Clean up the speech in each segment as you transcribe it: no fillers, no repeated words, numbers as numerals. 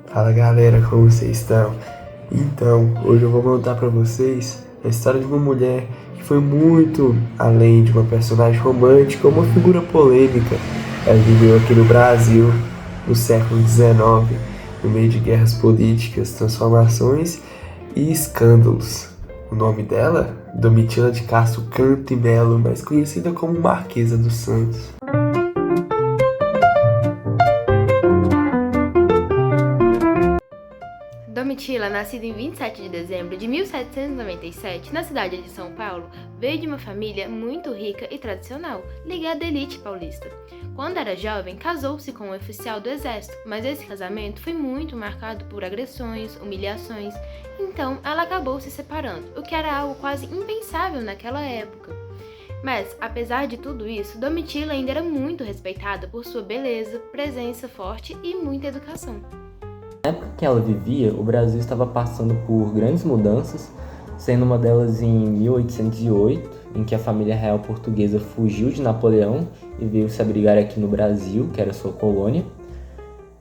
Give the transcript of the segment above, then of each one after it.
Fala galera, como vocês estão? Então, hoje eu vou contar pra vocês a história de uma mulher que foi muito além de uma personagem romântica ou uma figura polêmica. Ela viveu aqui no Brasil no século XIX, no meio de guerras políticas, transformações e escândalos. O nome dela? Domitila de Castro Canto e Melo, mais conhecida como Marquesa dos Santos. Domitila, nascida em 27 de dezembro de 1797, na cidade de São Paulo, veio de uma família muito rica e tradicional, ligada à elite paulista. Quando era jovem, casou-se com um oficial do exército, mas esse casamento foi muito marcado por agressões, humilhações, então ela acabou se separando, o que era algo quase impensável naquela época. Mas, apesar de tudo isso, Domitila ainda era muito respeitada por sua beleza, presença forte e muita educação. Na época que ela vivia, o Brasil estava passando por grandes mudanças, sendo uma delas em 1808, em que a família real portuguesa fugiu de Napoleão e veio se abrigar aqui no Brasil, que era sua colônia.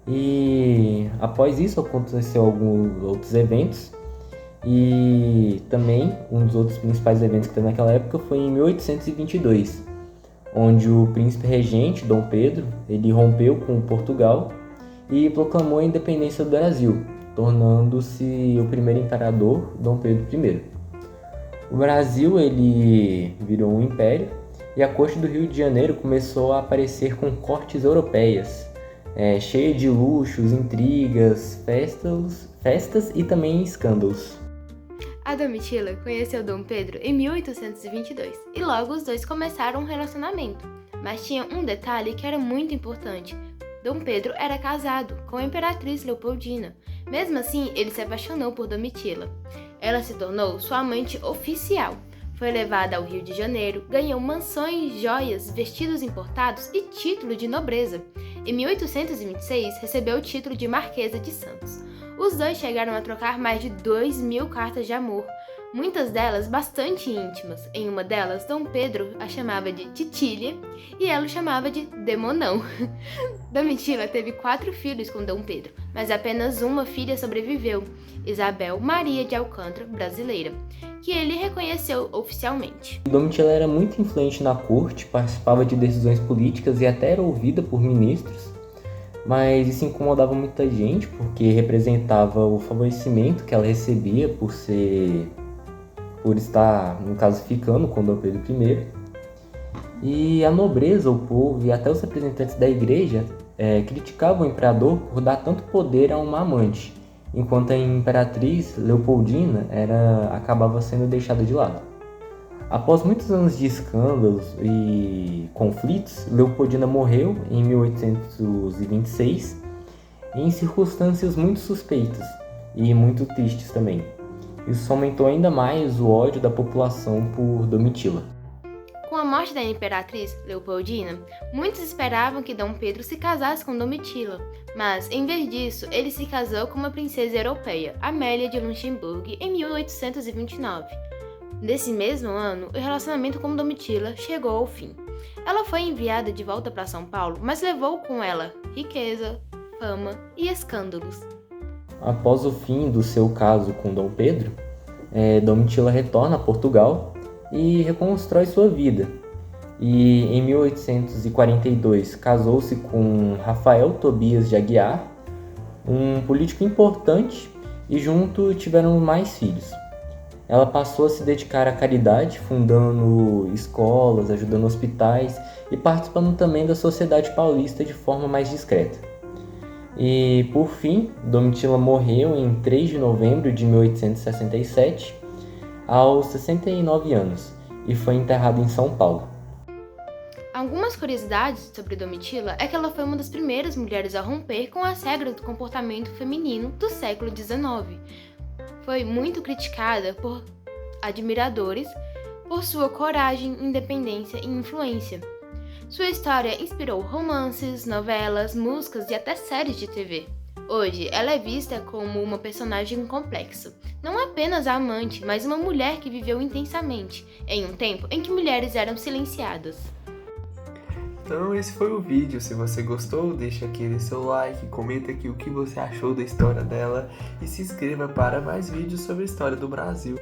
E após isso aconteceu alguns outros eventos, e também um dos outros principais eventos que teve naquela época foi em 1822, onde o príncipe regente, Dom Pedro, ele rompeu com Portugal e proclamou a independência do Brasil, tornando-se o primeiro imperador, Dom Pedro I. O Brasil ele virou um império e a corte do Rio de Janeiro começou a aparecer com cortes europeias, cheia de luxos, intrigas, festas e também escândalos. A Domitila conheceu Dom Pedro em 1822 e logo os dois começaram um relacionamento. Mas tinha um detalhe que era muito importante. Dom Pedro era casado com a imperatriz Leopoldina. Mesmo assim, ele se apaixonou por Domitila. Ela se tornou sua amante oficial. Foi levada ao Rio de Janeiro, ganhou mansões, joias, vestidos importados e título de nobreza. Em 1826, recebeu o título de Marquesa de Santos. Os dois chegaram a trocar mais de 2.000 cartas de amor, muitas delas bastante íntimas. Em uma delas, Dom Pedro a chamava de Titília e ela o chamava de Demonão. Domitila teve 4 filhos com Dom Pedro, mas apenas uma filha sobreviveu, Isabel Maria de Alcântara, brasileira, que ele reconheceu oficialmente. Domitila era muito influente na corte, participava de decisões políticas e até era ouvida por ministros, mas isso incomodava muita gente porque representava o favorecimento que ela recebia por estar, no caso, ficando com Dom Pedro I. E a nobreza, o povo e até os representantes da igreja criticavam o imperador por dar tanto poder a uma amante, enquanto a imperatriz Leopoldina acabava sendo deixada de lado. Após muitos anos de escândalos e conflitos, Leopoldina morreu em 1826 em circunstâncias muito suspeitas e muito tristes também. Isso aumentou ainda mais o ódio da população por Domitila. Com a morte da imperatriz Leopoldina, muitos esperavam que Dom Pedro se casasse com Domitila, mas, em vez disso, ele se casou com uma princesa europeia, Amélia de Luxemburgo, em 1829. Nesse mesmo ano, o relacionamento com Domitila chegou ao fim. Ela foi enviada de volta para São Paulo, mas levou com ela riqueza, fama e escândalos. Após o fim do seu caso com Dom Pedro, Domitila retorna a Portugal e reconstrói sua vida. E em 1842 casou-se com Rafael Tobias de Aguiar, um político importante, e junto tiveram mais filhos. Ela passou a se dedicar à caridade, fundando escolas, ajudando hospitais e participando também da sociedade paulista de forma mais discreta. E, por fim, Domitila morreu em 3 de novembro de 1867, aos 69 anos, e foi enterrada em São Paulo. Algumas curiosidades sobre Domitila é que ela foi uma das primeiras mulheres a romper com as regras do comportamento feminino do século XIX. Foi muito criticada por admiradores por sua coragem, independência e influência. Sua história inspirou romances, novelas, músicas e até séries de TV. Hoje, ela é vista como uma personagem complexa, não apenas a amante, mas uma mulher que viveu intensamente, em um tempo em que mulheres eram silenciadas. Então esse foi o vídeo. Se você gostou, deixa aquele seu like, comenta aqui o que você achou da história dela e se inscreva para mais vídeos sobre a história do Brasil.